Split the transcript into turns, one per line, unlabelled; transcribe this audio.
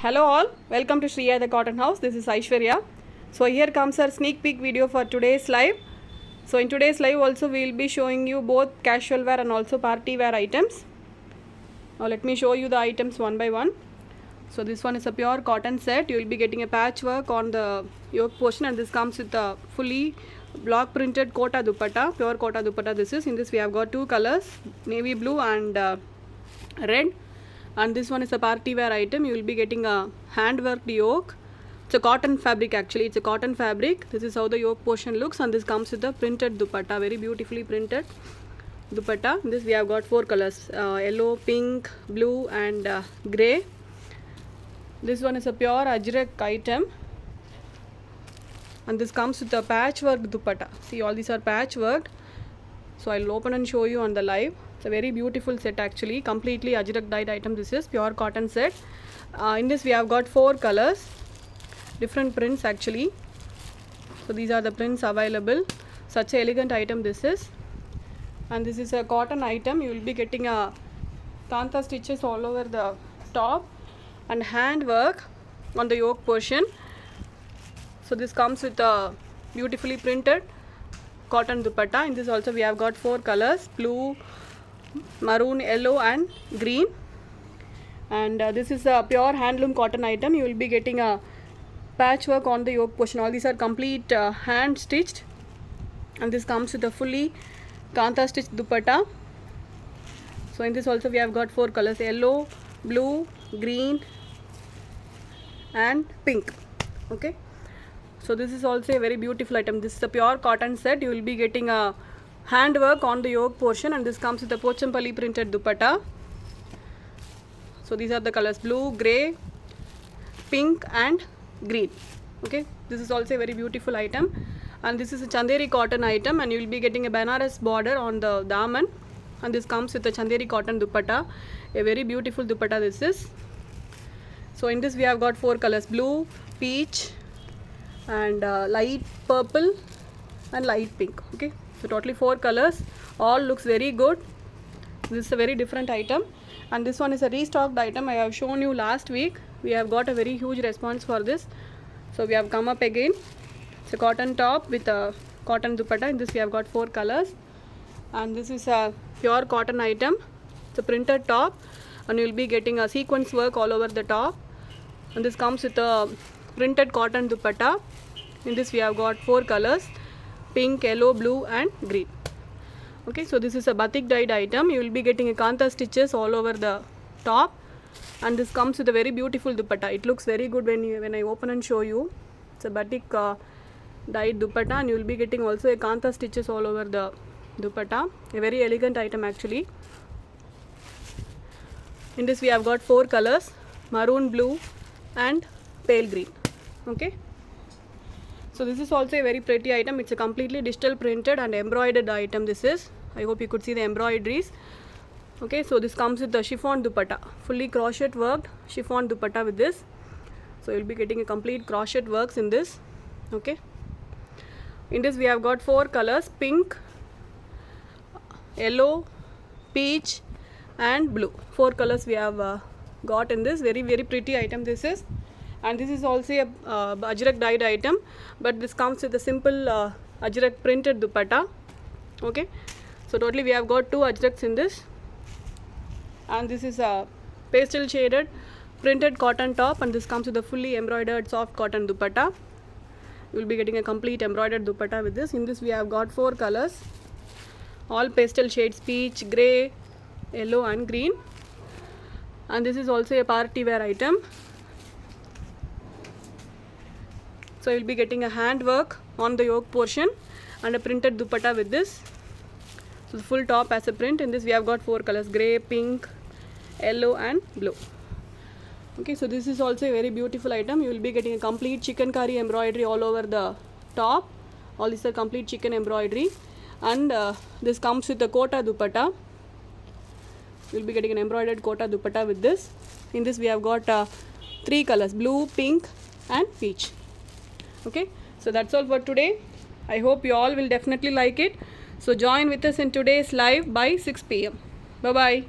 Hello all, welcome to Shriya the Cotton House. This is Aishwarya. So here comes our sneak peek video for today's live. So in today's live also we will be showing you both casual wear and also party wear items. Now let me show you the items one by one. So this one is a pure cotton set. You will be getting a patchwork on the yoke portion, and this comes with a fully block printed kota dupatta, pure kota dupatta this is. In this we have got two colors, navy blue and red. And this one is a party wear item. You will be getting a hand worked yoke. It's a cotton fabric actually. It's a cotton fabric. This is how the yoke portion looks, and this comes with a printed dupatta, very beautifully printed dupatta. In this we have got four colors, yellow, pink, blue and grey. This one is a pure ajrak item, and this comes with a patchwork dupatta. See, all these are patchworked. So I'll open and show you on the live. It's a very beautiful set actually, completely ajrak dyed item. This is pure cotton set. In this we have got four colors, different prints actually. So these are the prints available. Such an elegant item this is, and this is a cotton item. You will be getting a kantha stitches all over the top and hand work on the yoke portion. So this comes with a beautifully printed cotton dupatta. In this also we have got four colors, blue, maroon, yellow and green. And this is a pure handloom cotton item. You will be getting a patchwork on the yoke portion. All these are complete hand stitched, and this comes with a fully kantha stitched dupatta. So in this also we have got four colors, yellow, blue, green and pink. Okay, so this is also a very beautiful item. This is a pure cotton set. You will be getting a hand work on the yoke portion, and this comes with a pochampalli printed dupatta. So these are the colors, blue, grey, pink and green. Okay, this is also a very beautiful item, and this is a chanderi cotton item, and you will be getting a Banaras border on the daman, and this comes with a chanderi cotton dupatta, a very beautiful dupatta this is. So in this we have got four colors, blue, peach and light purple and light pink. Okay, so totally four colors, all looks very good. This is a very different item, and this one is a restocked item. I have shown you last week. We have got a very huge response for this, so we have come up again. It's a cotton top with a cotton dupatta. In this we have got four colors, and this is a pure cotton item. It's a printed top, and you will be getting a sequence work all over the top, and this comes with a printed cotton dupatta. In this we have got four colors, pink, yellow, blue and green. Okay, so this is a batik dyed item. You will be getting a kantha stitches all over the top, and this comes with a very beautiful dupatta. It looks very good when I open and show you. It's a batik dyed dupatta, and you will be getting also a kantha stitches all over the dupatta. A very elegant item actually. In this we have got four colors, maroon, blue and pale green. Okay, so this is also a very pretty item. It's a completely digital printed and embroidered item this is. I hope you could see the embroideries. Okay, so this comes with the chiffon dupatta, fully crochet worked chiffon dupatta with this. So you'll be getting a complete crochet works in this. Okay, in this we have got four colors, pink, yellow, peach and blue. Four colors we have got in this. Very pretty item this is, and this is also a ajrak dyed item, but this comes with a simple ajrak printed dupatta. Okay, so totally we have got two ajraks in this, and this is a pastel shaded printed cotton top, and this comes with a fully embroidered soft cotton dupatta. You will be getting a complete embroidered dupatta with this. In this we have got four colors, all pastel shades, peach, grey, yellow and green, and this is also a party wear item. So you will be getting a hand work on the yoke portion and a printed dupatta with this. So the full top as a print. In this we have got four colors, grey, pink, yellow and blue. Okay, so this is also a very beautiful item. You will be getting a complete chikankari embroidery all over the top. All these are complete chicken embroidery, and this comes with the kota dupatta. You will be getting an embroidered kota dupatta with this. In this we have got three colors, blue, pink and peach. Okay, so that's all for today. I hope you all will definitely like it. So join with us in today's live by 6 p.m. Bye bye.